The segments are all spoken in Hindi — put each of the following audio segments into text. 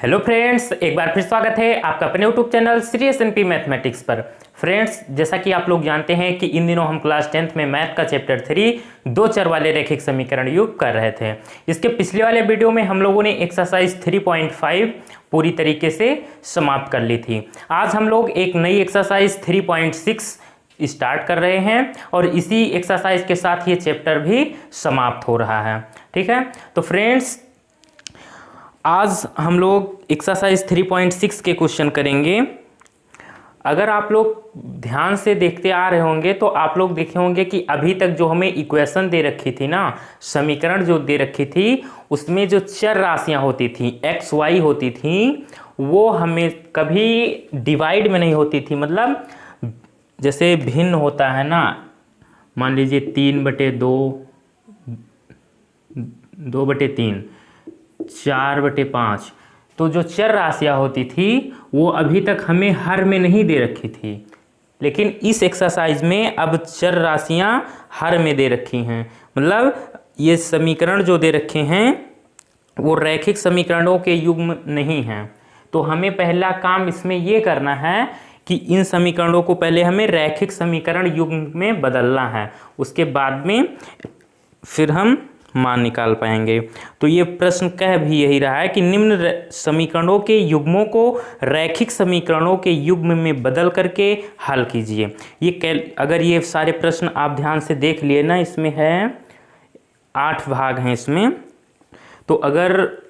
हेलो फ्रेंड्स, एक बार फिर स्वागत है आपका अपने यूट्यूब चैनल श्री एस.एन.पी मैथमेटिक्स पर। फ्रेंड्स, जैसा कि आप लोग जानते हैं कि इन दिनों हम क्लास 10th में मैथ का चैप्टर 3 दो चर वाले रैखिक समीकरण युग कर रहे थे। इसके पिछले वाले वीडियो में हम लोगों ने एक्सरसाइज 3.5 पूरी तरीके से समाप्त कर ली थी। आज हम लोग एक नई एक्सरसाइज 3.6 स्टार्ट कर रहे हैं और इसी एक्सरसाइज के साथ ये चैप्टर भी समाप्त हो रहा है। ठीक है, तो फ्रेंड्स आज हम लोग एक्सरसाइज 3.6 के क्वेश्चन करेंगे। अगर आप लोग ध्यान से देखते आ रहे होंगे तो आप लोग देखे होंगे कि अभी तक जो हमें इक्वेशन दे रखी थी ना, समीकरण जो दे रखी थी, उसमें जो चर राशियां होती थी एक्स वाई होती थी, वो हमें कभी डिवाइड में नहीं होती थी। मतलब जैसे भिन्न होता है ना, मान लीजिए 3/2, 2/3, 4/5, तो जो चर राशियां होती थी वो अभी तक हमें हर में नहीं दे रखी थी, लेकिन इस एक्सरसाइज में अब चर राशियां हर में दे रखी हैं। मतलब ये समीकरण जो दे रखे हैं वो रैखिक समीकरणों के युग्म नहीं हैं। तो हमें पहला काम इसमें ये करना है कि इन समीकरणों को पहले हमें रैखिक समीकरण युग्म में बदलना है, उसके बाद में फिर हम मान निकाल पाएंगे। तो ये प्रश्न कह भी यही रहा है कि निम्न समीकरणों के युग्मों को रैखिक समीकरणों के युग्म में बदल करके हल कीजिए। अगर ये सारे प्रश्न आप ध्यान से देख लिए ना, इसमें है 8 भाग हैं इसमें, तो अगर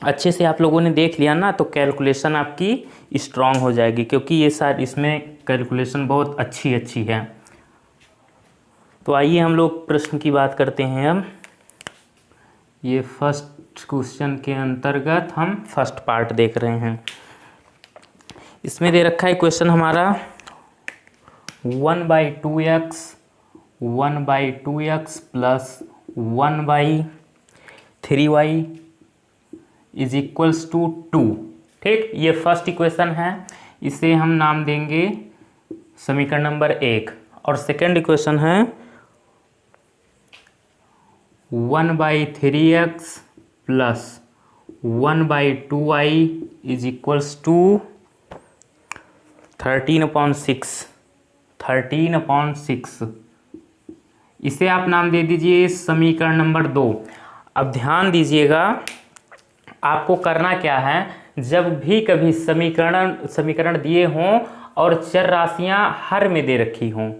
अच्छे से आप लोगों ने देख लिया ना तो कैलकुलेशन आपकी स्ट्रांग हो जाएगी, क्योंकि ये सारी इसमें कैलकुलेशन बहुत अच्छी है। तो आइए हम लोग प्रश्न की बात करते हैं। अब ये फर्स्ट क्वेश्चन के अंतर्गत हम फर्स्ट पार्ट देख रहे हैं। इसमें दे रखा है क्वेश्चन हमारा 1/2x plus 1/3y is equals to 2। ठीक, ये फर्स्ट इक्वेशन है, इसे हम नाम देंगे समीकरण नंबर 1। और सेकेंड इक्वेशन है 1/3x plus 1/2y is equals to 13/6। इसे आप नाम दे दीजिए समीकरण नंबर 2। अब ध्यान दीजिएगा, आपको करना क्या है, जब भी कभी समीकरण दिए हों और चर राशियां हर में दे रखी हों,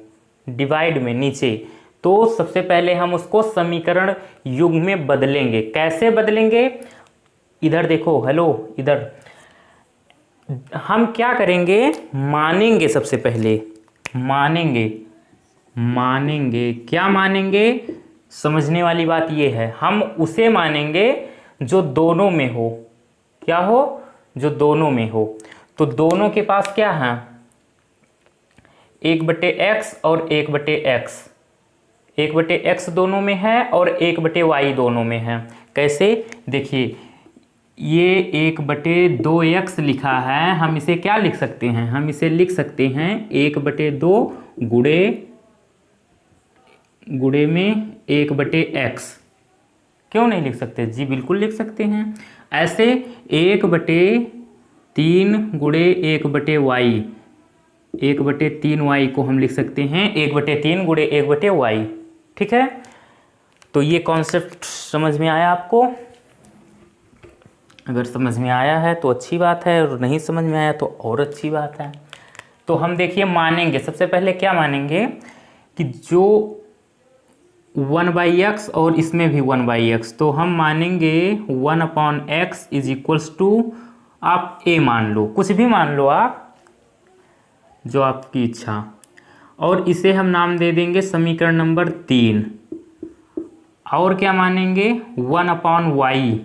डिवाइड में नीचे, तो सबसे पहले हम उसको समीकरण युग्म में बदलेंगे। कैसे बदलेंगे? इधर देखो, हेलो, इधर हम क्या करेंगे, मानेंगे। सबसे पहले मानेंगे क्या मानेंगे, समझने वाली बात ये है, हम उसे मानेंगे जो दोनों में हो। क्या हो? जो दोनों में हो। तो दोनों के पास क्या है, 1/x और 1/x। 1/x दोनों में है और 1/y दोनों में है। कैसे? देखिए, ये 1/2x लिखा है, हम इसे क्या लिख सकते हैं, हम इसे लिख सकते हैं 1/2 गुणे में 1/x। क्यों नहीं लिख सकते जी? बिल्कुल लिख सकते हैं। ऐसे 1/3 गुणे 1/y, 1/3y को हम लिख सकते हैं 1/3 गुणे 1/y। ठीक है, तो ये कॉन्सेप्ट समझ में आया आपको? अगर समझ में आया है तो अच्छी बात है, और नहीं समझ में आया तो और अच्छी बात है। तो हम देखिए मानेंगे, सबसे पहले क्या मानेंगे कि जो 1/x और इसमें भी 1/x, तो हम मानेंगे 1/x इज इक्वल्स टू, आप a मान लो, कुछ भी मान लो आप, जो आपकी इच्छा, और इसे हम नाम दे देंगे समीकरण नंबर 3। और क्या मानेंगे 1/y,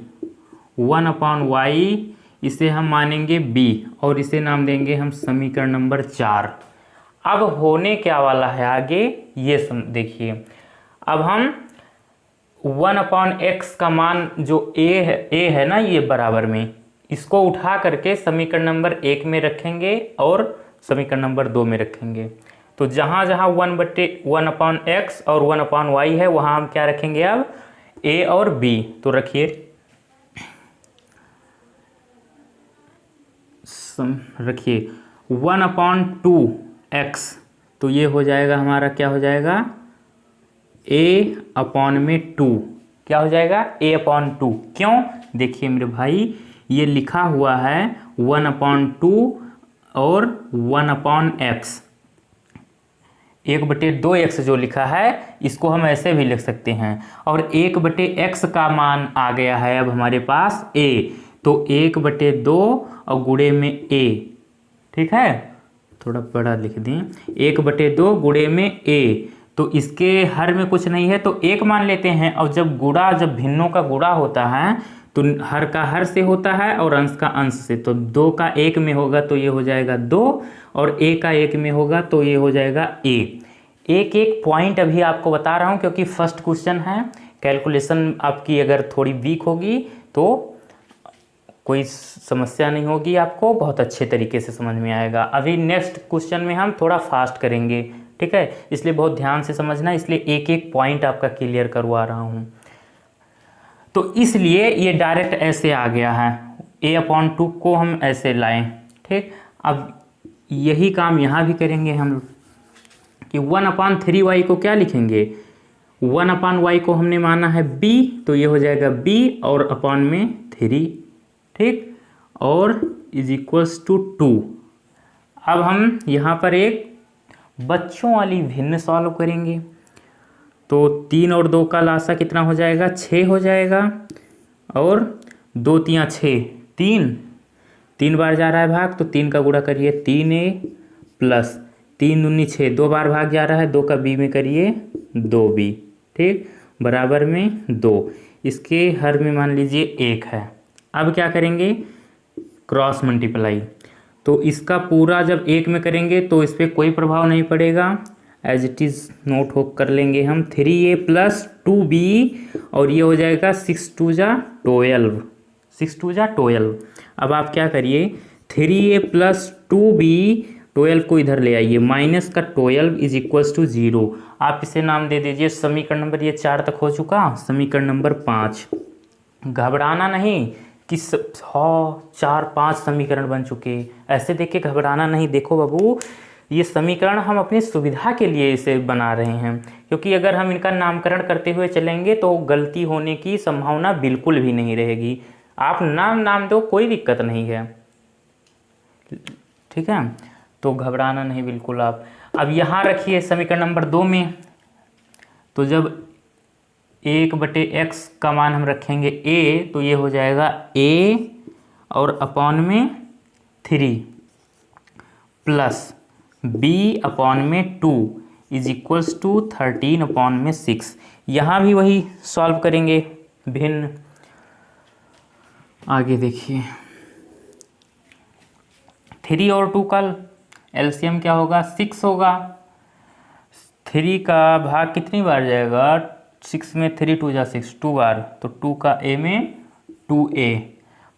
इसे हम मानेंगे b, और इसे नाम देंगे हम समीकरण नंबर 4। अब होने क्या वाला है आगे, ये देखिए। अब हम 1/x का मान जो a है ना, ये बराबर में, इसको उठा करके समीकरण नंबर 1 में रखेंगे और समीकरण नंबर 2 में रखेंगे। तो जहाँ जहाँ 1/x और 1/y है, वहाँ हम क्या रखेंगे, अब a और b। तो रखिए रखिए 1/2x, तो ये हो जाएगा हमारा, क्या हो जाएगा, a/2। क्या हो जाएगा, a/2। क्यों, देखिए मेरे भाई ये लिखा हुआ है 1/2 और 1/x, 1/2x जो लिखा है इसको हम ऐसे भी लिख सकते हैं, और 1/x का मान आ गया है अब हमारे पास a, तो 1/2 और गुणे में a, ठीक है, थोड़ा बड़ा लिख दें, 1/2 गुणे में a, तो इसके हर में कुछ नहीं है तो 1 मान लेते हैं। और जब भिन्नों का गुणा होता है तो हर का हर से होता है और अंश का अंश से, तो 2 का 1 में होगा तो ये हो जाएगा 2, और a का 1 में होगा तो ये हो जाएगा a। एक एक पॉइंट अभी आपको बता रहा हूँ क्योंकि फर्स्ट क्वेश्चन है, कैलकुलेशन आपकी अगर थोड़ी वीक होगी तो कोई समस्या नहीं होगी, आपको बहुत अच्छे तरीके से समझ में आएगा। अभी नेक्स्ट क्वेश्चन में हम थोड़ा फास्ट करेंगे, ठीक है, इसलिए बहुत ध्यान से समझना, इसलिए एक एक पॉइंट आपका क्लियर करवा रहा हूँ। तो इसलिए ये डायरेक्ट ऐसे आ गया है, a/2 को हम ऐसे लाएं, ठीक। अब यही काम यहाँ भी करेंगे हम कि 1/3y को क्या लिखेंगे, 1/y को हमने माना है b, तो ये हो जाएगा b और अपॉन में 3, ठीक, और इज इक्वल्स टू 2। अब हम यहाँ पर एक बच्चों वाली भिन्न सॉल्व करेंगे, तो 3 और 2 का लासा कितना हो जाएगा, 6 हो जाएगा, और 2 3 6, 3 बार जा रहा है भाग, तो 3 का गुणा करिए 3a प्लस 3 दूनी 6, 2 बार भाग जा रहा है, 2 का b में करिए 2b, ठीक, बराबर में 2, इसके हर में मान लीजिए 1 है। अब क्या करेंगे, क्रॉस मल्टीप्लाई, तो इसका पूरा जब 1 में करेंगे तो इस पर कोई प्रभाव नहीं पड़ेगा, एज इट इज़ नोट हो कर लेंगे हम, 3a प्लस 2b, और ये हो जाएगा 6 2 जा 12, 6 2 जा 12। अब आप क्या करिए, 3a प्लस 2b, 12 को इधर ले आइए, माइनस का 12 इज इक्वल्स टू 0। आप इसे नाम दे दीजिए समीकरण नंबर, ये 4 तक हो चुका, समीकरण नंबर 5। घबराना नहीं कि 4-5 समीकरण बन चुके, ऐसे देख के घबराना नहीं। देखो बाबू, ये समीकरण हम अपनी सुविधा के लिए इसे बना रहे हैं, क्योंकि अगर हम इनका नामकरण करते हुए चलेंगे तो गलती होने की संभावना बिल्कुल भी नहीं रहेगी। आप नाम दो, कोई दिक्कत नहीं है, ठीक है, तो घबराना नहीं बिल्कुल आप। अब यहाँ रखिए समीकरण नंबर 2 में, तो जब 1/x का मान हम रखेंगे a, तो ये हो जाएगा a और अपॉन में 3 प्लस b अपॉन में 2 इज इक्वल्स टू 13 अपॉन में 6। यहाँ भी वही सॉल्व करेंगे भिन्न। आगे देखिए, 3 और 2 का एलसीएम क्या होगा, 6 होगा। 3 का भाग कितनी बार जाएगा, 6 में 3 2 जा 6, 2 बार, तो 2 का a में 2a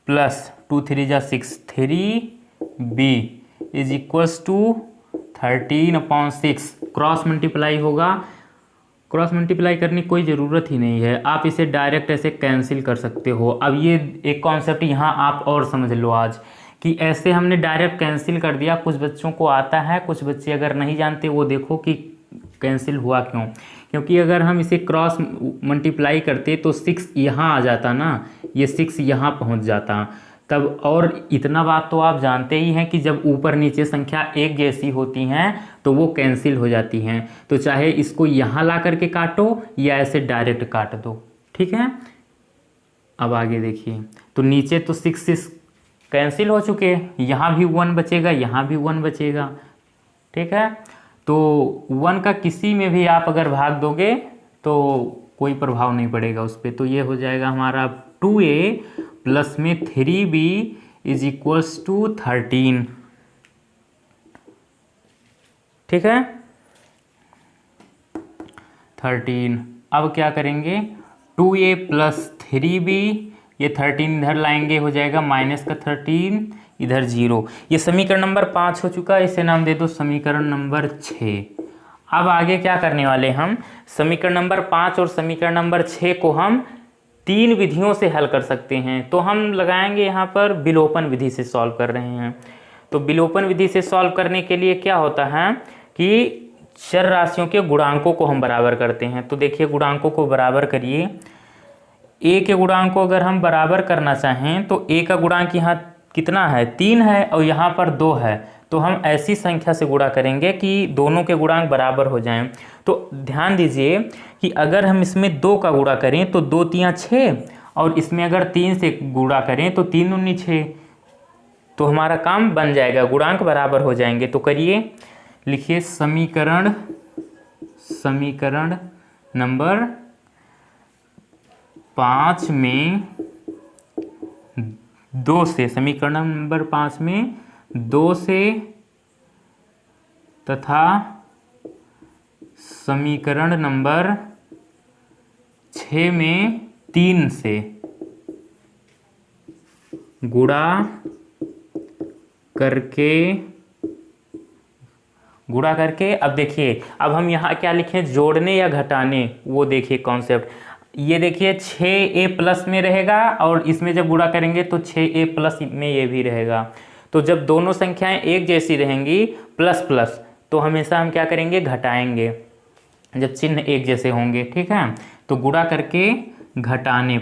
प्लस 2 3 जा 6, 3b is equals to 13/6। Cross multiply होगा, क्रॉस मल्टीप्लाई करने की कोई ज़रूरत ही नहीं है, आप इसे डायरेक्ट ऐसे कैंसिल कर सकते हो। अब ये एक कॉन्सेप्ट यहाँ आप और समझ लो आज, कि ऐसे हमने डायरेक्ट कैंसिल कर दिया। कुछ बच्चों को आता है, कुछ बच्चे अगर नहीं जानते वो देखो कि कैंसिल हुआ क्यों, क्योंकि अगर हम इसे क्रॉस मल्टीप्लाई करते तो 6 यहाँ आ जाता ना, ये 6 यहाँ पहुँच जाता तब। और इतना बात तो आप जानते ही हैं कि जब ऊपर नीचे संख्या एक जैसी होती हैं तो वो कैंसिल हो जाती हैं, तो चाहे इसको यहाँ ला करके काटो या ऐसे डायरेक्ट काट दो, ठीक है। अब आगे देखिए, तो नीचे तो 6 कैंसिल हो चुके, यहाँ भी 1 बचेगा, यहाँ भी 1 बचेगा, ठीक है। तो 1 का किसी में भी आप अगर भाग दोगे तो कोई प्रभाव नहीं पड़ेगा उस पर। तो ये हो जाएगा हमारा 2a प्लस में 3b इज इक्वल्स टू 13, ठीक है, 13। अब क्या करेंगे, 2a प्लस 3b, ये 13 इधर लाएंगे, हो जाएगा माइनस का 13, इधर 0। ये समीकरण नंबर 5 हो चुका है, इसे नाम दे दो समीकरण नंबर 6। अब आगे क्या करने वाले हम, समीकरण नंबर 5 और समीकरण नंबर 6 को हम 3 विधियों से हल कर सकते हैं। तो हम लगाएंगे यहाँ पर विलोपन विधि से सॉल्व कर रहे हैं। तो विलोपन विधि से सॉल्व करने के लिए क्या होता है कि चर राशियों के गुणांकों को हम बराबर करते हैं। तो देखिए गुणांकों को बराबर करिए। ए के गुणांक को अगर हम बराबर करना चाहें तो ए का गुणांक यहाँ कितना है 3 है और यहाँ पर 2 है, तो हम ऐसी संख्या से गुणा करेंगे कि दोनों के गुणांक बराबर हो जाएं। तो ध्यान दीजिए कि अगर हम इसमें 2 का गुणा करें तो 2 तियाँ 6 और इसमें अगर 3 से गुणा करें तो 3 दूनी 6, तो हमारा काम बन जाएगा, गुणांक बराबर हो जाएंगे। तो करिए, लिखिए समीकरण नंबर 5 में 2 से, समीकरण नंबर 5 में 2 से तथा समीकरण नंबर 6 में 3 से गुणा करके अब देखिए, अब हम यहाँ क्या लिखें, जोड़ने या घटाने, वो देखिए कॉन्सेप्ट। ये देखिए 6a प्लस में रहेगा और इसमें जब गुणा करेंगे तो 6a प्लस में ये भी रहेगा। तो जब दोनों संख्याएं एक जैसी रहेंगी प्लस प्लस, तो हमेशा हम क्या करेंगे, घटाएंगे जब चिन्ह एक जैसे होंगे, ठीक है। तो गुणा करके घटाने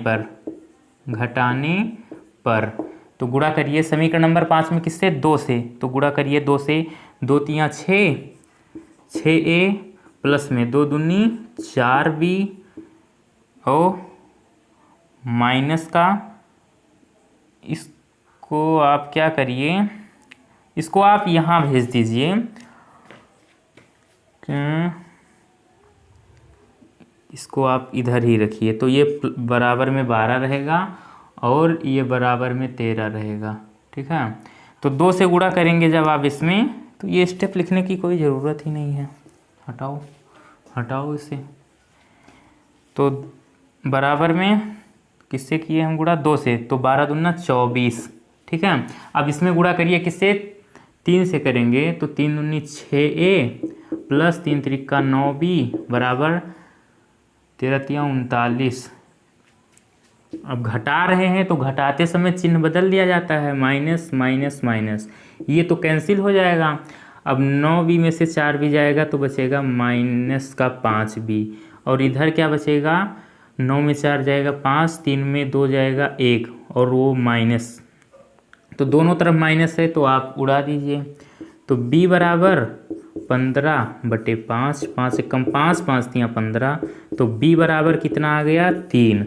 पर तो गुणा करिए समीकरण नंबर 5 में किससे, 2 से, तो गुणा करिए 2 से, 2 तियाँ 6, 6a प्लस में 2 दूनी 4b और माइनस का, इसको आप क्या करिए, इसको आप यहाँ भेज दीजिए, इसको आप इधर ही रखिए। तो ये बराबर में 12 रहेगा और ये बराबर में 13 रहेगा, ठीक है। तो 2 से गुणा करेंगे जब आप इसमें, तो ये स्टेप लिखने की कोई ज़रूरत ही नहीं है, हटाओ इसे। तो बराबर में किससे किए हम गुणा, 2 से, तो 12 दूना 24, ठीक है। अब इसमें गुणा करिए किससे, 3 से करेंगे, तो 3 दूनी 6a प्लस 3 त्रिका 9b बराबर 13 तियाँ 39। अब घटा रहे हैं तो घटाते समय चिन्ह बदल दिया जाता है, माइनस माइनस माइनस, ये तो कैंसिल हो जाएगा। अब 9b में से 4b जाएगा तो बचेगा माइनस का 5b, और इधर क्या बचेगा, 9 में 4 जाएगा 5, 3 में 2 जाएगा 1 और वो माइनस, तो दोनों तरफ माइनस है तो आप उड़ा दीजिए। तो b बराबर 15/5, 5 से कम 5, 5 तियाँ 15, तो b बराबर कितना आ गया, 3,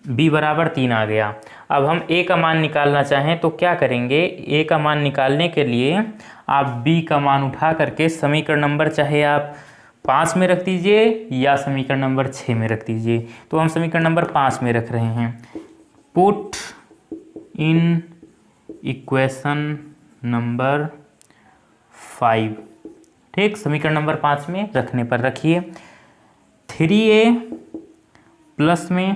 b बराबर 3 आ गया। अब हम a का मान निकालना चाहें तो क्या करेंगे, a का मान निकालने के लिए आप b का मान उठा करके समीकरण नंबर चाहे आप 5 में रख दीजिए या समीकरण नंबर 6 में रख दीजिए। तो हम समीकरण नंबर 5 में रख रहे हैं। पुट इन इक्वेशन नंबर 5, ठीक, समीकरण नंबर 5 में रखने पर रखिए 3a प्लस में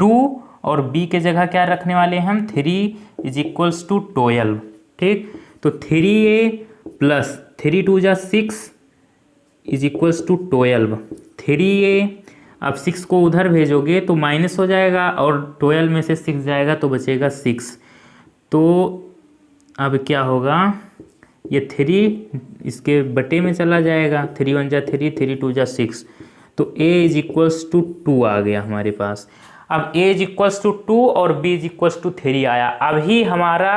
2 और b के जगह क्या रखने वाले हैं हम, 3 = 12, ठीक। तो 3a प्लस 3 2 जा 6 = 12, 3a, अब 6 को उधर भेजोगे तो माइनस हो जाएगा और 12 में से 6 जाएगा तो बचेगा 6। तो अब क्या होगा, ये 3 इसके बटे में चला जाएगा, 3 1 जा 3, 3 2 जा 6, तो a = 2 आ गया हमारे पास। अब a = 2 और b = 3 आया। अभी हमारा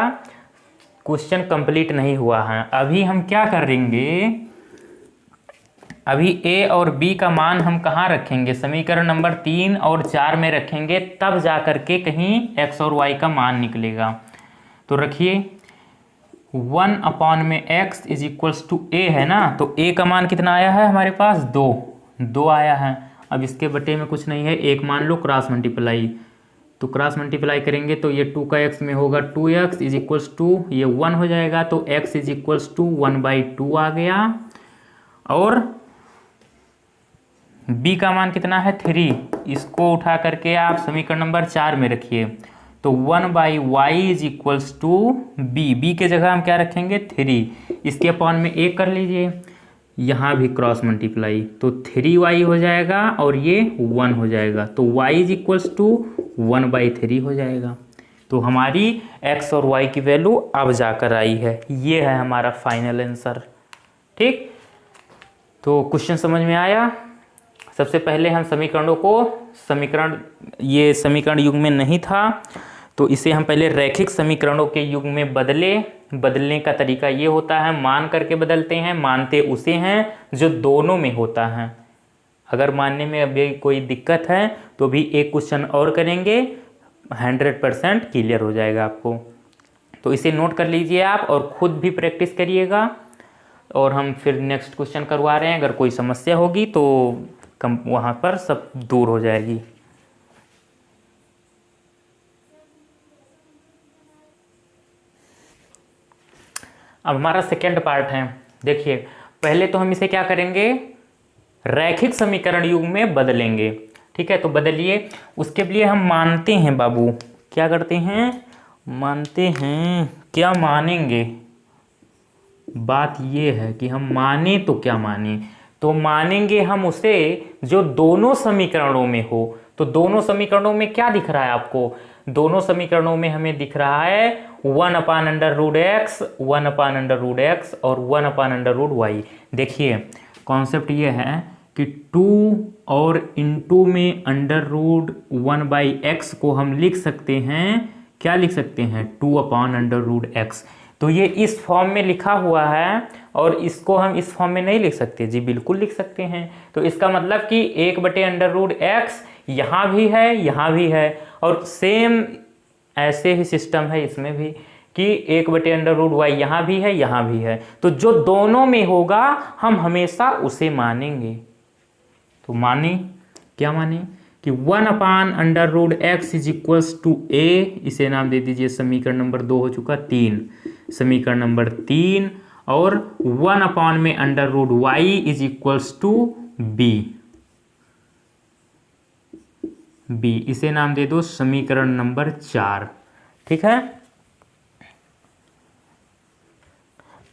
क्वेश्चन कंप्लीट नहीं हुआ है, अभी हम क्या करेंगे, अभी a और b का मान हम कहाँ रखेंगे, समीकरण नंबर 3 और 4 में रखेंगे, तब जा कर के कहीं x और y का मान निकलेगा। तो रखिए 1 में x = a है ना, तो a का मान कितना आया है हमारे पास, 2 आया है। अब इसके बटे में कुछ नहीं है, एक मान लो, क्रॉस मल्टीप्लाई, तो क्रॉस मल्टीप्लाई करेंगे तो ये 2 का x में होगा 2x = ये 1 हो जाएगा, तो x = 1/2 आ गया। और b का मान कितना है, 3, इसको उठा करके आप समीकरण नंबर 4 में रखिए, तो 1/y = b के जगह हम क्या रखेंगे, 3, इसके अपॉन में 1 कर लीजिए, यहाँ भी क्रॉस मल्टीप्लाई, तो 3y हो जाएगा और ये 1 हो जाएगा, तो y = 1/3 हो जाएगा, तो हमारी x और y की वैल्यू अब जाकर आई है। ये है हमारा फाइनल आंसर। ठीक, तो क्वेश्चन समझ में आया। सबसे पहले हम समीकरणों को ये समीकरण युग में नहीं था तो इसे हम पहले रैखिक समीकरणों के युग में बदलने का तरीका ये होता है, मान करके बदलते हैं। मानते उसे हैं जो दोनों में होता है। अगर मानने में अभी कोई दिक्कत है तो भी एक क्वेश्चन और करेंगे, 100% क्लियर हो जाएगा आपको। तो इसे नोट कर लीजिए आप और खुद भी प्रैक्टिस करिएगा। और हम फिर नेक्स्ट क्वेश्चन करवा रहे हैं। अगर कोई समस्या होगी तो वहाँ पर सब दूर हो जाएगी। अब हमारा सेकेंड पार्ट है। देखिए, पहले तो हम इसे क्या करेंगे, रैखिक समीकरण युग में बदलेंगे। ठीक है, तो बदलिए। उसके लिए हम मानते हैं बाबू, क्या करते हैं, मानते हैं। क्या मानेंगे, बात ये है कि हम माने तो क्या माने, तो मानेंगे हम उसे जो दोनों समीकरणों में हो। तो दोनों समीकरणों में क्या दिख रहा है आपको, दोनों समीकरणों में हमें दिख रहा है 1/√x, 1/√x और 1/√y। देखिए कॉन्सेप्ट ये है कि 2 और इनटू में √1/x को हम लिख सकते हैं, क्या लिख सकते हैं, 2/√x। तो ये इस फॉर्म में लिखा हुआ है और इसको हम इस फॉर्म में नहीं लिख सकते जी, बिल्कुल लिख सकते हैं। तो इसका मतलब कि 1/√x यहाँ भी है, यहाँ भी है, और सेम ऐसे ही सिस्टम है इसमें भी कि 1/√y यहाँ भी है, यहाँ भी है। तो जो दोनों में होगा हम हमेशा उसे मानेंगे। तो माने, क्या माने कि 1/√x is equals to a, इसे नाम दे दीजिए, समीकरण नंबर 2 हो चुका, 3, समीकरण नंबर 3। और 1/√y is equals to b, इसे नाम दे दो समीकरण नंबर 4। ठीक है,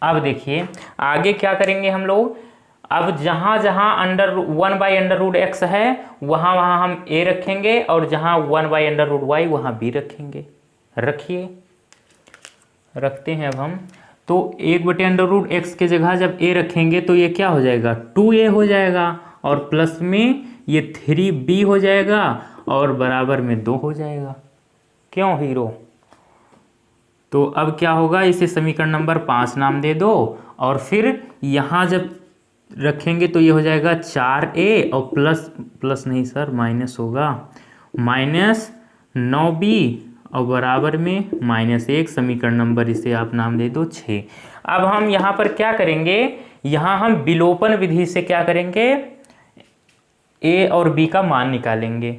अब देखिए आगे क्या करेंगे हम लोग। अब जहां जहां 1/√x है वहां वहां हम a रखेंगे और जहां 1/√y वहां b रखेंगे। रखिए, रखते हैं अब हम। तो 1/√x के जगह जब a रखेंगे तो ये क्या हो जाएगा, 2a हो जाएगा, और प्लस में ये 3b हो जाएगा और बराबर में 2 हो जाएगा। क्यों हीरो, तो अब क्या होगा, इसे समीकरण नंबर 5 नाम दे दो। और फिर यहाँ जब रखेंगे तो ये हो जाएगा 4a और प्लस नहीं सर, माइनस होगा, -9b और बराबर में -1, समीकरण नंबर इसे आप नाम दे दो 6। अब हम यहाँ पर क्या करेंगे, यहाँ हम विलोपन विधि से क्या करेंगे, a और b का मान निकालेंगे।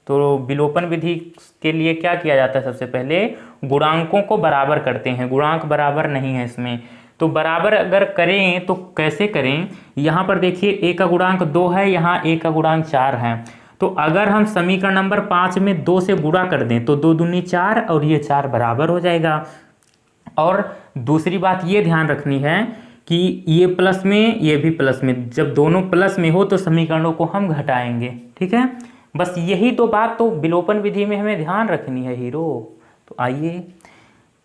तो विलोपन विधि के लिए क्या किया जाता है, सबसे पहले गुणांकों को बराबर करते हैं। गुणांक बराबर नहीं है इसमें, तो बराबर अगर करें तो कैसे करें, यहाँ पर देखिए a का गुणांक 2 है, यहाँ a का गुणांक 4 है। तो अगर हम समीकरण नंबर 5 में 2 से गुणा कर दें तो 2 दूनी 4 और ये 4 बराबर हो जाएगा। और दूसरी बात ये ध्यान रखनी है कि ये प्लस में, ये भी प्लस में, जब दोनों प्लस में हो तो समीकरणों को हम घटाएंगे। ठीक है, बस यही तो बात तो विलोपन विधि में हमें ध्यान रखनी है हीरो। तो आइए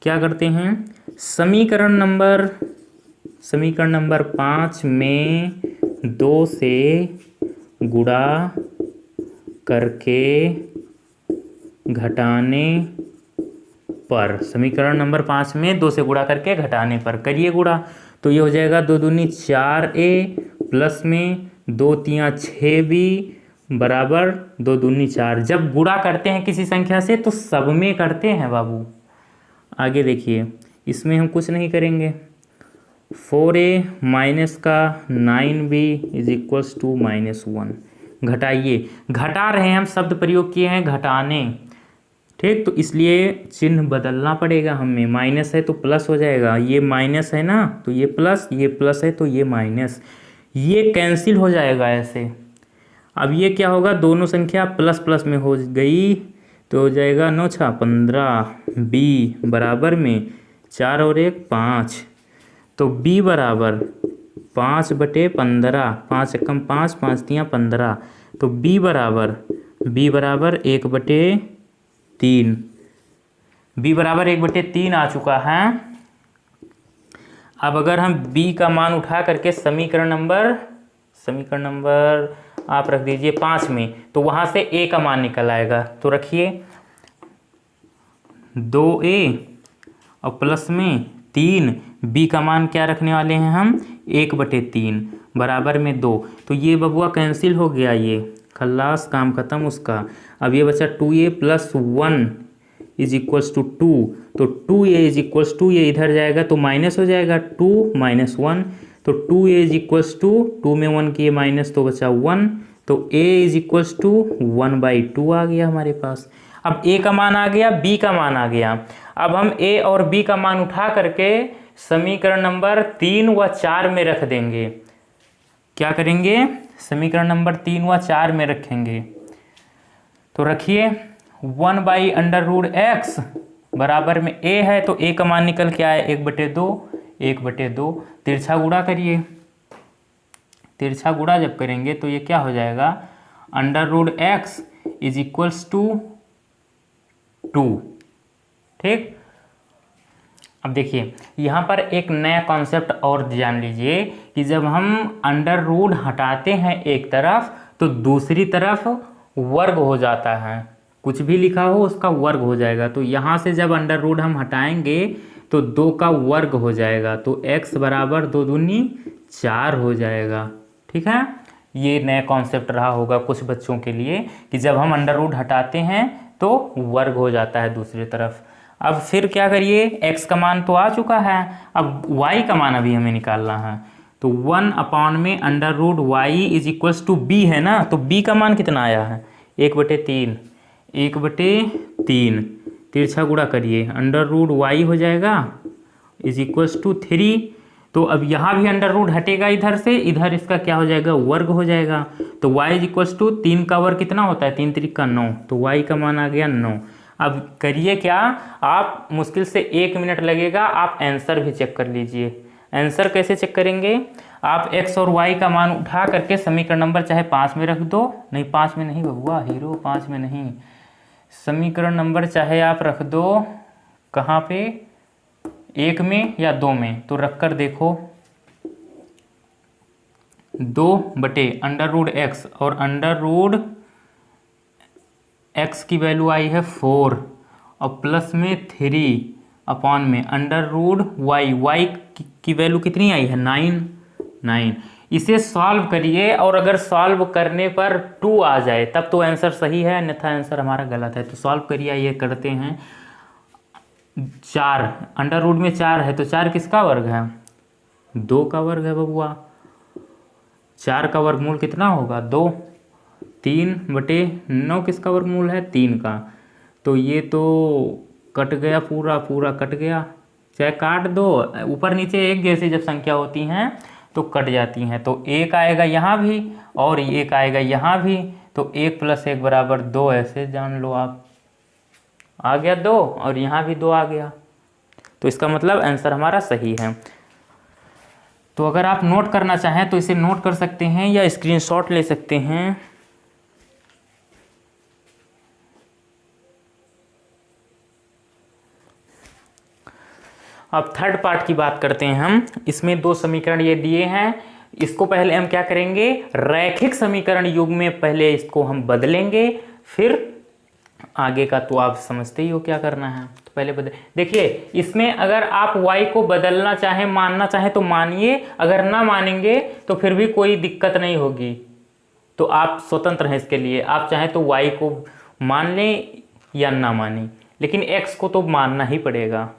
क्या करते हैं, समीकरण नंबर 5 में 2 से गुणा करके घटाने पर, समीकरण नंबर 5 में 2 से गुणा करके घटाने पर करिए गुणा। तो ये हो जाएगा 2 दूनी 4a प्लस में 2 तिया 6b बराबर 2 दूनी 4। जब गुणा करते हैं किसी संख्या से तो सब में करते हैं बाबू। आगे देखिए, इसमें हम कुछ नहीं करेंगे। 4a माइनस का 9b इज इक्वल्स टू -1। घटाइए, घटा रहे हैं हम, शब्द प्रयोग किए हैं घटाने। ठीक, तो इसलिए चिन्ह बदलना पड़ेगा हमें। माइनस है तो प्लस हो जाएगा, ये माइनस है ना तो ये प्लस, ये प्लस है तो ये माइनस, ये कैंसिल हो जाएगा ऐसे। अब ये क्या होगा, दोनों संख्या प्लस प्लस में हो गई तो हो जाएगा 9 6 15, b बराबर में 4 और 1 5। तो b बराबर 5/15, 5 एकम 5, 5 तिया 15। तो b बराबर 1/3। b बराबर 1/3 आ चुका है। अब अगर हम b का मान उठा करके समीकरण नंबर आप रख दीजिए 5 में, तो वहां से a का मान निकल आएगा। तो रखिए 2a और प्लस में 3, b का मान क्या रखने वाले हैं हम 1/3 बराबर में 2। तो ये बबुआ कैंसिल हो गया, ये खल्लास, काम खत्म उसका। अब ये बचा 2a + 1 = 2। तो 2a = ये इधर जाएगा तो माइनस हो जाएगा, 2 - 1। तो 2a = 2 में 1 किए माइनस, तो बचा 1। तो a = 1/2 आ गया हमारे पास। अब a का मान आ गया, b का मान आ गया। अब हम a और b का मान उठा करके समीकरण नंबर 3 व 4 में रख देंगे। क्या करेंगे, समीकरण नंबर 3 व 4 में रखेंगे। तो रखिए 1/√x बराबर में a है, तो a का मान निकल के आया 1/2। तिरछा गुणा करिए, तिरछा गुणा जब करेंगे तो ये क्या हो जाएगा, √x = 2। ठीक। अब देखिए यहाँ पर एक नया कॉन्सेप्ट और जान लीजिए कि जब हम अंडर रूट हटाते हैं एक तरफ तो दूसरी तरफ वर्ग हो जाता है। कुछ भी लिखा हो उसका वर्ग हो जाएगा। तो यहाँ से जब अंडर रूट हम हटाएंगे तो 2 का वर्ग हो जाएगा, तो x बराबर 2 दूनी 4 हो जाएगा। ठीक है, ये नया कॉन्सेप्ट रहा होगा कुछ बच्चों के लिए कि जब हम अंडर रूट हटाते हैं तो वर्ग हो जाता है दूसरी तरफ। अब फिर क्या करिए, x का मान तो आ चुका है, अब y का मान अभी हमें निकालना है। तो 1/√y = b है ना, तो b का मान कितना आया है 1/3। 1/3 तिरछा गुणा करिए, √y हो जाएगा =3। तो अब यहाँ भी अंडर रूट हटेगा इधर से, इधर इसका क्या हो जाएगा, वर्ग हो जाएगा। तो y = 3 का वर्ग कितना होता है, 3 × 3 = 9। तो y का मान आ गया 9। अब करिए क्या, आप मुश्किल से 1 मिनट लगेगा, आप आंसर भी चेक कर लीजिए। आंसर कैसे चेक करेंगे, आप x और y का मान उठा करके समीकरण नंबर चाहे 5 में रख दो, नहीं 5 में नहीं बबुआ हीरो, 5 में नहीं, समीकरण नंबर चाहे आप रख दो कहाँ पे, 1 में या 2 में। तो रख कर देखो, 2/√x और √x की वैल्यू आई है 4 और प्लस में 3 अपॉन में √y की वैल्यू कितनी आई है 9। इसे सॉल्व करिए और अगर सॉल्व करने पर 2 आ जाए तब तो आंसर सही है, अन्यथा आंसर हमारा गलत है। तो सॉल्व करिए, ये करते हैं। 4 अंडर रूट में 4 है तो 4 किसका वर्ग है, 2 का वर्ग है बबुआ। 4 का वर्गमूल कितना होगा 2। 3/9 किसका वर्गमूल है 3 का। तो ये तो कट गया, पूरा कट गया, चाहे काट दो, ऊपर नीचे एक जैसी जब संख्या होती हैं तो कट जाती हैं। तो 1 आएगा यहाँ भी और 1 आएगा यहाँ भी, तो 1 + 1 = 2, ऐसे जान लो आप। आ गया 2 और यहाँ भी 2 आ गया, तो इसका मतलब आंसर हमारा सही है। तो अगर आप नोट करना चाहें तो इसे नोट कर सकते हैं या स्क्रीनशॉट ले सकते हैं। अब थर्ड पार्ट की बात करते हैं हम। इसमें 2 समीकरण ये दिए हैं, इसको पहले हम क्या करेंगे, रैखिक समीकरण युग में पहले इसको हम बदलेंगे, फिर आगे का तो आप समझते ही हो क्या करना है। तो पहले देखिए, इसमें अगर आप y को बदलना चाहें, मानना चाहें तो मानिए, अगर ना मानेंगे तो फिर भी कोई दिक्कत नहीं होगी, तो आप स्वतंत्र हैं इसके लिए। आप चाहें तो y को मान लें या ना मानें, लेकिन x को तो मानना ही पड़ेगा।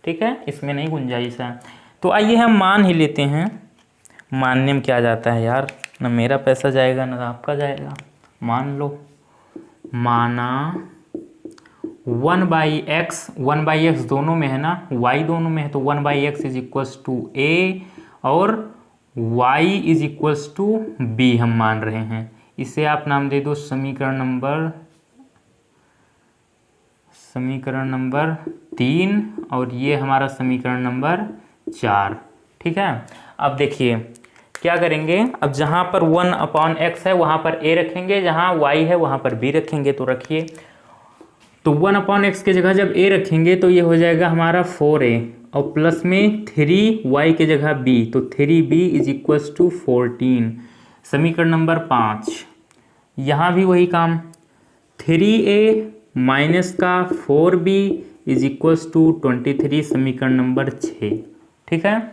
ठीक है, इसमें नहीं गुंजाइश है। तो आइए हम मान ही लेते हैं। मानने में क्या जाता है यार, ना मेरा पैसा जाएगा ना आपका जाएगा। मान लो, माना 1/x दोनों में है ना, y दोनों में है, तो 1/x = a और y = b हम मान रहे हैं। इसे आप नाम दे दो समीकरण नंबर 3 और ये हमारा समीकरण नंबर 4। ठीक है, अब देखिए क्या करेंगे, अब जहाँ पर 1/x है वहाँ पर a रखेंगे, जहाँ y है वहाँ पर b रखेंगे। तो रखिए तो 1/x की जगह जब a रखेंगे तो ये हो जाएगा हमारा 4a और प्लस में 3y की जगह b, तो 3b इज इक्वल्स टू 14। समीकरण नंबर 5। यहाँ भी वही काम, 3a माइनस का 4b इज इक्वल्स टू 23, समीकरण नंबर 6। ठीक है,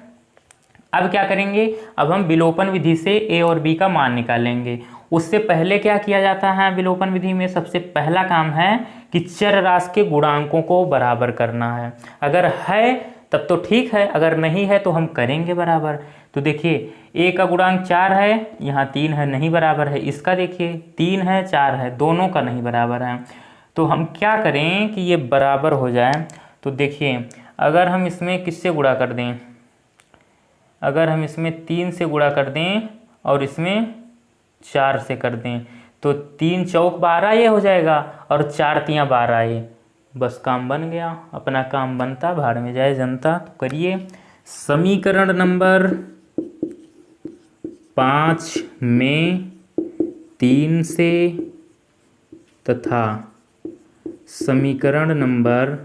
अब क्या करेंगे, अब हम विलोपन विधि से a और b का मान निकालेंगे। उससे पहले क्या किया जाता है विलोपन विधि में, सबसे पहला काम है कि चर राशि के गुणांकों को बराबर करना है। अगर है तब तो ठीक है, अगर नहीं है तो हम करेंगे बराबर। तो देखिए a का गुणांक 4 है, यहाँ 3 है, नहीं बराबर है। इसका देखिए 3 है 4 है, दोनों का नहीं बराबर है। तो हम क्या करें कि ये बराबर हो जाए। तो देखिए अगर हम इसमें किससे गुणा कर दें, अगर हम इसमें 3 से गुणा कर दें और इसमें 4 से कर दें तो 3 चौक 12 ये हो जाएगा और 4 तियाँ 12 ये, बस काम बन गया। अपना काम बनता, भाड़ में जाए जनता। तो करिए, समीकरण नंबर 5 में 3 से तथा समीकरण नंबर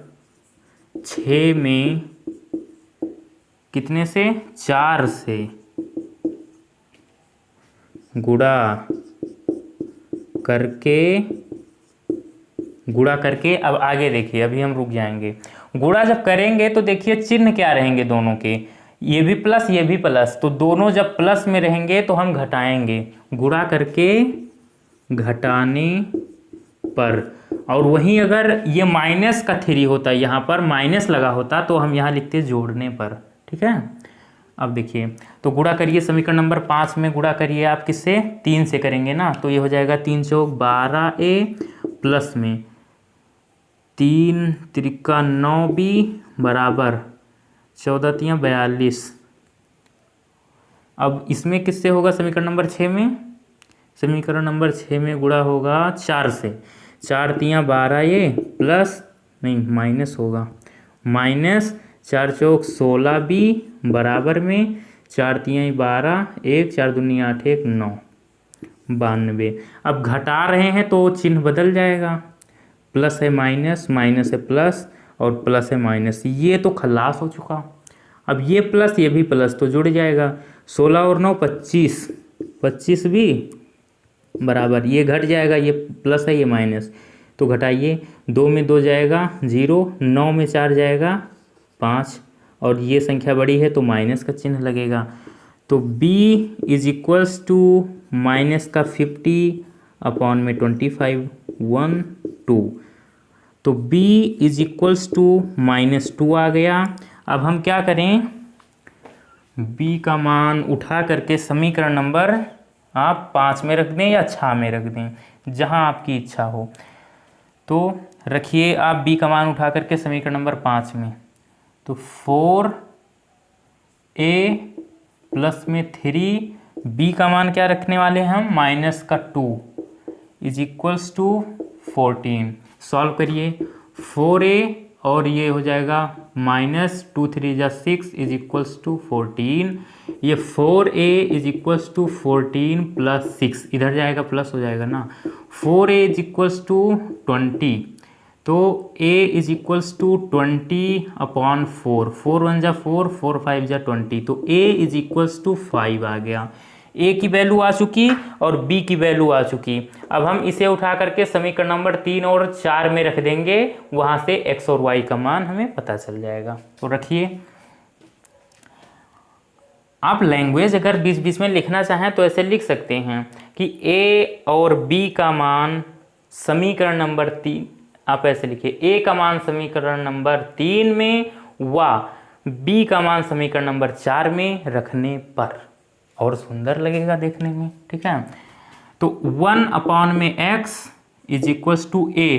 6 में कितने से, 4 से गुणा करके अब आगे देखिए, अभी हम रुक जाएंगे। गुणा जब करेंगे तो देखिए चिन्ह क्या रहेंगे दोनों के, ये भी प्लस ये भी प्लस, तो दोनों जब प्लस में रहेंगे तो हम घटाएंगे, गुणा करके घटाने पर। और वहीं अगर ये माइनस का 3 होता, यहाँ पर माइनस लगा होता तो हम यहाँ लिखते जोड़ने पर। ठीक है, अब देखिए तो गुणा करिए, समीकरण नंबर 5 में गुणा करिए आप किससे, 3 से करेंगे ना, तो ये हो जाएगा 3 चौक 12a प्लस में 3 त्रिका 9b बराबर 14 तियाँ 42। अब इसमें किससे होगा, समीकरण नंबर 6 में, समीकरण नंबर 6 में गुणा होगा 4 से, 4 तियाँ 12 ये प्लस नहीं माइनस होगा, माइनस 4 चौक 16b बराबर में 4 तियाँ 12, 1 4 दूनी 8 1 9, 92। अब घटा रहे हैं तो चिन्ह बदल जाएगा, प्लस है माइनस, माइनस है प्लस और प्लस है माइनस, ये तो खलास हो चुका। अब ये प्लस ये भी प्लस तो जुड़ जाएगा, 16 और 9 25, 25 भी बराबर, ये घट जाएगा, ये प्लस है ये माइनस, तो घटाइए, 2 में 2 जाएगा 0, 9 में 4 जाएगा 5 और ये संख्या बड़ी है तो माइनस का चिन्ह लगेगा। तो b is equals to minus का 50 अपॉन में 25 1 2, तो b इज इक्वल्स टू -2 आ गया। अब हम क्या करें, b का मान उठा करके समीकरण नंबर आप 5 में रख दें या 6 में रख दें, जहां आपकी इच्छा हो। तो रखिए आप b का मान उठा करके समीकरण नंबर 5 में, तो 4a प्लस में 3b का मान क्या रखने वाले हैं हम, माइनस का 2 इज इक्वल्स टू 14। सॉल्व करिए, 4a और ये हो जाएगा माइनस 2 3 जा 6 इज इक्वल्स टू 14। ये 4a is equals to 14 plus 6 इधर जाएगा प्लस हो जाएगा ना, 4a इज इक्वल्स टू 20, तो a is equals to 20 upon 4, 4 1 जा 4, 4 5 जा 20, तो a इज इक्वल्स टू 5 आ गया। a की वैल्यू आ चुकी और b की वैल्यू आ चुकी। अब हम इसे उठा करके समीकरण नंबर 3 और 4 में रख देंगे, वहां से x और y का मान हमें पता चल जाएगा। तो रखिए, आप लैंग्वेज अगर बीच बीच में लिखना चाहें तो ऐसे लिख सकते हैं कि a और b का मान समीकरण नंबर 3, आप ऐसे लिखिए, a का मान समीकरण नंबर 3 में व b का मान समीकरण नंबर 4 में रखने पर, और सुंदर लगेगा देखने में। ठीक है, तो 1 अपॉन में x is equals to a,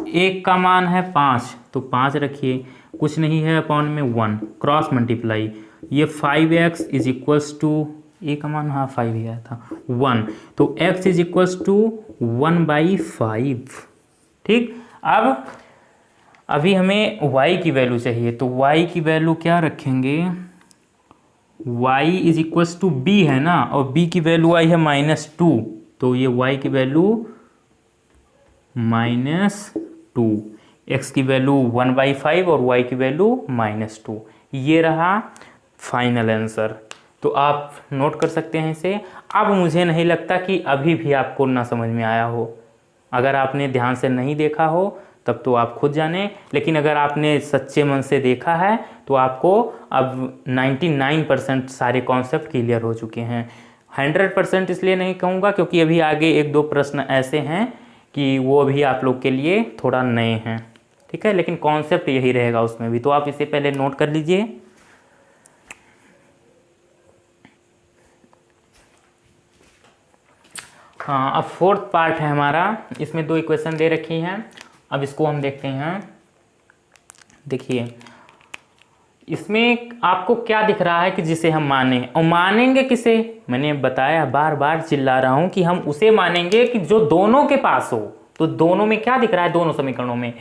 एक का मान है 5 तो 5 रखिए, कुछ नहीं है अपॉन में 1, क्रॉस मल्टीप्लाई, ये 5x is equals to, a का मान हाँ 5 ही आया था 1, तो x इज इक्वल्स टू 1/5। ठीक, अब अभी हमें y की वैल्यू चाहिए, तो y की वैल्यू क्या रखेंगे, y is equals to b है ना, और b की वैल्यू आई है -2, तो ये y की वैल्यू -2, x की वैल्यू 1/5 और y की वैल्यू -2। ये रहा फाइनल आंसर। तो आप नोट कर सकते हैं इसे। अब मुझे नहीं लगता कि अभी भी आपको ना समझ में आया हो। अगर आपने ध्यान से नहीं देखा हो तब तो आप खुद जाने, लेकिन अगर आपने सच्चे मन से देखा है तो आपको अब 99% सारे कॉन्सेप्ट क्लियर हो चुके हैं। 100% इसलिए नहीं कहूँगा क्योंकि अभी आगे 1-2 प्रश्न ऐसे हैं कि वो भी आप लोग के लिए थोड़ा नए हैं, ठीक है, लेकिन कॉन्सेप्ट यही रहेगा उसमें भी। तो आप इसे पहले नोट कर लीजिए। हाँ, अब फोर्थ पार्ट है हमारा। इसमें 2 इक्वेशन दे रखी हैं। अब इसको हम देखते हैं। देखिए इसमें आपको क्या दिख रहा है कि जिसे हम माने, और मानेंगे किसे, मैंने बताया, बार बार चिल्ला रहा हूं कि हम उसे मानेंगे कि जो दोनों के पास हो। तो दोनों में क्या दिख रहा है, दोनों समीकरणों में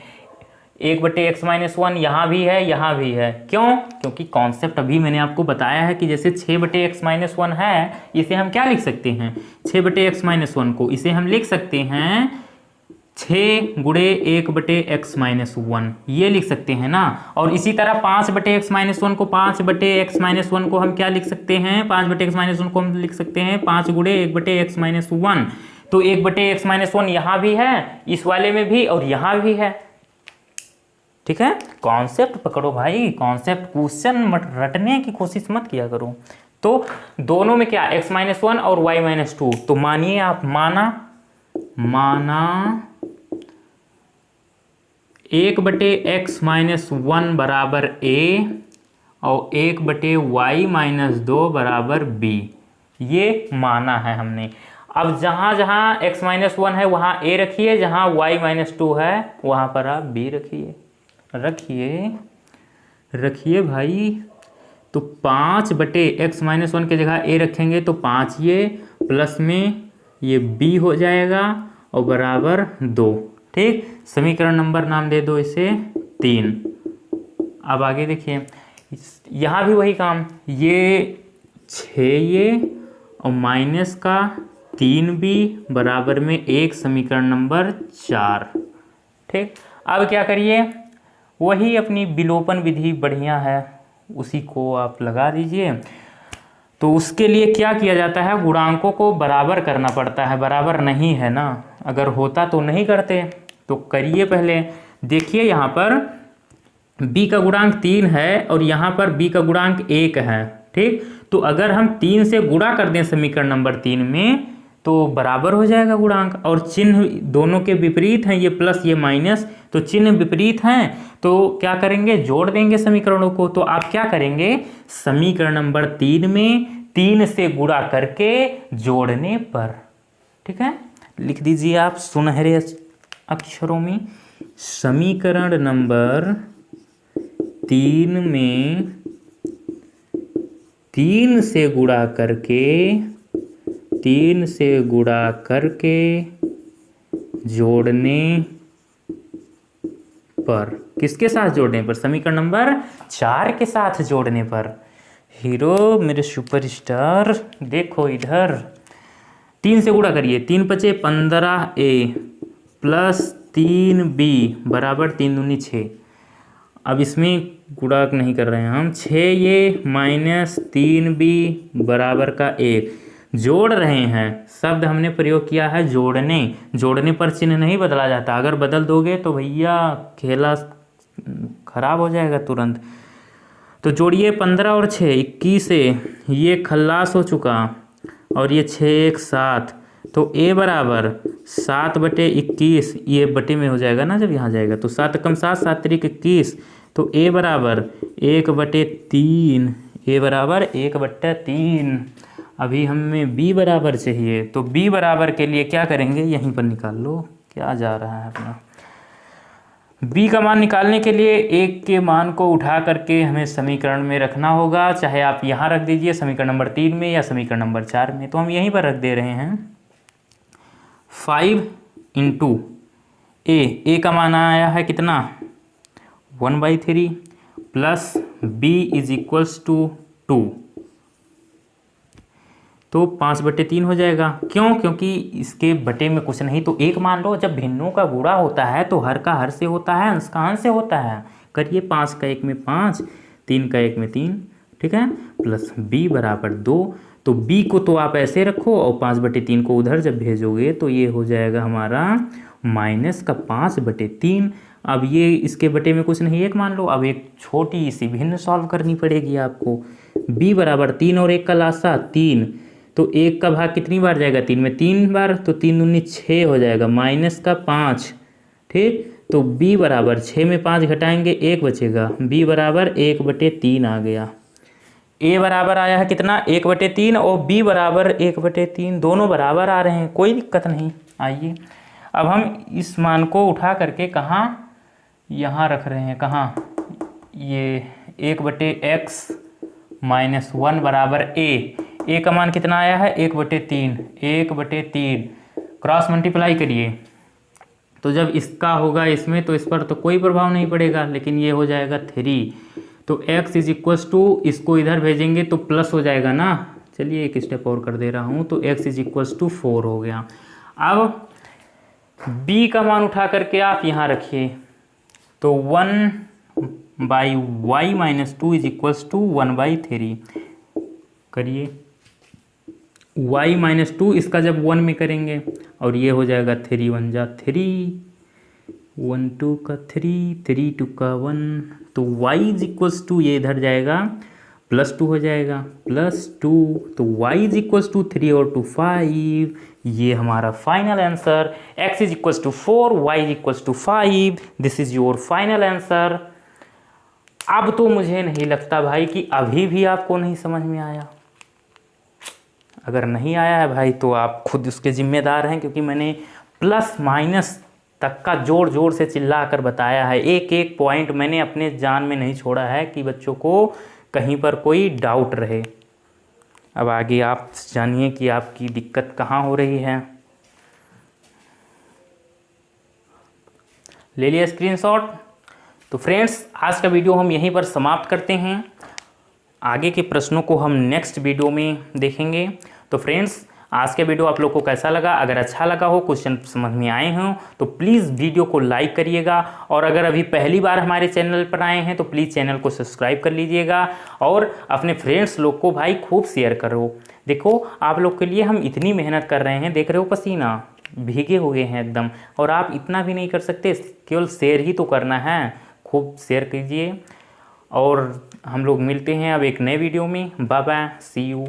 1/x-1 यहाँ भी है, यहाँ भी है। क्यों? क्योंकि कॉन्सेप्ट अभी मैंने आपको बताया है कि जैसे 6/x-1 है, इसे हम क्या लिख सकते हैं, 6/x-1 को इसे हम लिख सकते हैं 6 गुणे 1/x-1, ये लिख सकते हैं ना। और इसी तरह 5/x-1 को 5/x-1 को हम क्या लिख सकते हैं, 5/x-1 को हम लिख सकते हैं 5 गुणे 1/x-1। तो 1/x-1 यहाँ भी है, इस वाले में भी, और यहाँ भी है, ठीक है। कॉन्सेप्ट पकड़ो भाई, कॉन्सेप्ट, क्वेश्चन मत रटने की कोशिश मत किया करो। तो दोनों में क्या, x-1 और y-2। तो मानिए आप, माना 1/x-1 बराबर a और 1/y-2 बराबर b, ये माना है हमने। अब जहाँ जहाँ x-1 है वहाँ a रखिए, जहाँ y-2 है वहाँ पर आप b रखिए। रखिए भाई। तो 5/x-1 की जगह a रखेंगे तो 5 ये, प्लस में ये b हो जाएगा और बराबर 2, ठीक। समीकरण नंबर नाम दे दो इसे 3। अब आगे देखिए, यहाँ भी वही काम, ये 6 ये और माइनस का 3b बराबर में 1, समीकरण नंबर 4, ठीक। अब क्या करिए, वही अपनी विलोपन विधि बढ़िया है, उसी को आप लगा दीजिए। तो उसके लिए क्या किया जाता है, गुणांकों को बराबर करना पड़ता है। बराबर नहीं है ना, अगर होता तो नहीं करते। तो करिए पहले। देखिए यहाँ पर b का गुणांक 3 है और यहाँ पर b का गुणांक 1 है, ठीक। तो अगर हम 3 से गुणा कर दें समीकरण नंबर 3 में तो बराबर हो जाएगा गुणांक। और चिन्ह दोनों के विपरीत हैं, ये प्लस ये माइनस, तो चिन्ह विपरीत हैं, तो क्या करेंगे, जोड़ देंगे समीकरणों को। तो आप क्या करेंगे, समीकरण नंबर 3 में 3 से गुणा करके जोड़ने पर, ठीक है। लिख दीजिए आप सुनहरे अक्षरों में, समीकरण नंबर 3 में 3 से गुणा करके जोड़ने पर, किसके साथ जोड़ने पर, समीकरण नंबर 4 के साथ जोड़ने पर। हीरो मेरे सुपरस्टार, देखो इधर, 3 से गुणा करिए, 3 × 5 = 15a प्लस 3b बराबर 3 दूनी 6। अब इसमें गुणा नहीं कर रहे हैं हम, 6 ये माइनस 3b बराबर का 1, जोड़ रहे हैं। शब्द हमने प्रयोग किया है जोड़ने पर चिन्ह नहीं बदला जाता। अगर बदल दोगे तो भैया खेला खराब हो जाएगा तुरंत। तो जोड़िए 15 और 6 21 है, ये खल्लास हो चुका, और ये 6 1 7, तो a बराबर 7/21, ये बटे में हो जाएगा ना जब यहाँ जाएगा, तो 7 × 7 7 × 21, तो a बराबर 1/3, a बराबर 1/3। अभी हमें b बराबर चाहिए, तो b बराबर के लिए क्या करेंगे, यहीं पर निकाल लो, क्या जा रहा है अपना। b का मान निकालने के लिए 1 के मान को उठा करके हमें समीकरण में रखना होगा, चाहे आप यहाँ रख दीजिए समीकरण नंबर 3 में या समीकरण नंबर 4 में। तो हम यहीं पर रख दे रहे हैं 5 × a का मान आया है कितना, 1/3 प्लस b = 2। तो 5/3 हो जाएगा। क्यों? क्योंकि इसके बटे में कुछ नहीं, तो एक मान लो जब भिन्नों का गुणा होता है तो हर का हर से होता है, अंश का अंश से होता है। करिए 5 का 1 में 5, 3 का 1 में 3, ठीक है, प्लस b बराबर 2। तो b को तो आप ऐसे रखो और 5/3 को उधर जब भेजोगे तो ये हो जाएगा हमारा माइनस का 5/3। अब ये इसके बटे में कुछ नहीं, एक मान लो। अब एक छोटी सी भिन्न सॉल्व करनी पड़ेगी आपको। b बराबर 3 और 1 का लासा 3, तो 1 का भाग कितनी बार जाएगा? 3 में 3 बार, तो 3 दूनी 6 हो जाएगा, माइनस का 5, ठीक। तो b बराबर 6 में 5 घटाएंगे 1 बचेगा, b बराबर 1/3 आ गया। a बराबर आया है कितना? 1/3 और b बराबर 1/3, दोनों बराबर आ रहे हैं, कोई दिक्कत नहीं। आइए अब हम इस मान को उठा करके कहाँ, यहाँ रख रहे हैं, कहाँ, ये 1/x - 1 बराबर a का मान कितना आया है? 1/3, 1/3 क्रॉस मल्टीप्लाई करिए, तो जब इसका होगा इसमें तो इस पर तो कोई प्रभाव नहीं पड़ेगा, लेकिन ये हो जाएगा 3। तो x = इसको इधर भेजेंगे तो प्लस हो जाएगा ना। चलिए एक स्टेप और कर दे रहा हूँ, तो x = 4 हो गया। अब b का मान उठा करके आप यहाँ रखिए, तो 1/y - 2 = 1/3 करिए। y - 2 इसका जब 1 में करेंगे और ये हो जाएगा 3 1 जा 3, 1 2 का 3, 3 2 का 1, तो y = ये इधर जाएगा +2 हो जाएगा, +2, तो y = 3 और 2 5। ये हमारा final answer, x = 4, y = 5। This is your final answer. अब तो मुझे नहीं लगता भाई कि अभी भी आपको नहीं समझ में आया। अगर नहीं आया है भाई तो आप खुद उसके जिम्मेदार हैं, क्योंकि मैंने प्लस माइनस तक का जोर जोर से चिल्ला कर बताया है। एक एक पॉइंट मैंने अपने जान में नहीं छोड़ा है कि बच्चों को कहीं पर कोई डाउट रहे। अब आगे आप जानिए कि आपकी दिक्कत कहाँ हो रही है। ले लिया स्क्रीनशॉट? तो फ्रेंड्स आज का वीडियो हम यहीं पर समाप्त करते हैं। आगे के प्रश्नों को हम नेक्स्ट वीडियो में देखेंगे। तो फ्रेंड्स आज का वीडियो आप लोग को कैसा लगा? अगर अच्छा लगा हो, क्वेश्चन समझ में आए हों, तो प्लीज़ वीडियो को लाइक करिएगा। और अगर अभी पहली बार हमारे चैनल पर आए हैं तो प्लीज़ चैनल को सब्सक्राइब कर लीजिएगा और अपने फ्रेंड्स लोग को भाई खूब शेयर करो। देखो आप लोग के लिए हम इतनी मेहनत कर रहे हैं, देख रहे हो पसीना भीगे हुए हैं एकदम, और आप इतना भी नहीं कर सकते, केवल शेयर ही तो करना है। खूब शेयर कीजिए और हम लोग मिलते हैं अब एक नए वीडियो में। Bye bye, see you.